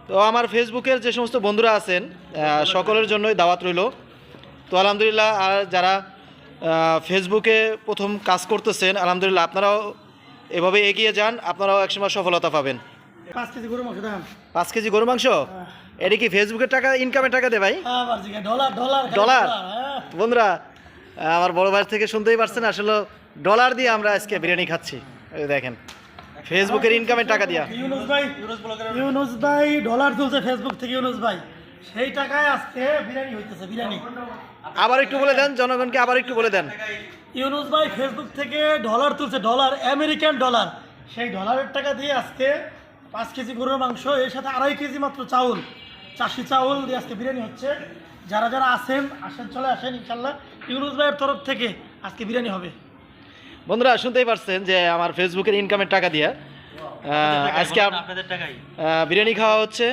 তো আমার ফেসবুকের যে সমস্ত বন্ধুরা আছেন সকলের জন্যই দাওয়াত রইল। তো আলহামদুলিল্লাহ, আর যারা ফেসবুকে প্রথম কাজ করতেছেন, আলহামদুলিল্লাহ আপনারাও এভাবে এগিয়ে যান, আপনারাও একসময় সফলতা পাবেন। 5 কেজি গরু মাংস দাম 5 কেজি গরু মাংস, এটা কি ফেসবুকের টাকা, ইনকামের টাকা দে ভাই? Dollar dollar dollar? বন্ধুরা, আমার বড় ভাই থেকে শুনতেই পারছেন, আসলে ডলার দিয়ে আমরা আজকে বিরিয়ানি খাচ্ছি। এই দেখেন, ফেসবুকের ইনকামের টাকা দিয়া। ইউনুস ভাই ডলার তুলছে ফেসবুক থেকে, ইউনুস ভাই সেই টাকায় আজকে বিরিয়ানি হইতেছে। বিরিয়ানি আবার একটু বলে দেন জনগণকে, আবার একটু বলে দেন। ইউনুস ভাই ফেসবুক থেকে ডলার তুলছে, ডলার, আমেরিকান ডলার। সেই ডলারের টাকা দিয়ে আজকে 5 কেজি গরুর মাংস, এর সাথে 2.5 কেজি মাত্র চাউল, চাষি চাউল দিয়ে আজকে বিরিয়ানি হচ্ছে। যারা যারা আসেন চলে আসেন, ইনশাল্লাহ ইউনুস ভাইয়ের তরফ থেকে আজকে বিরিয়ানি হবে। বন্ধুরা শুনতেই পারছেন যে আমার ফেসবুকের ইনকামের টাকা দিয়ে আজকে আপনাদের টাকাই বিরিয়ানি খাওয়া হচ্ছে।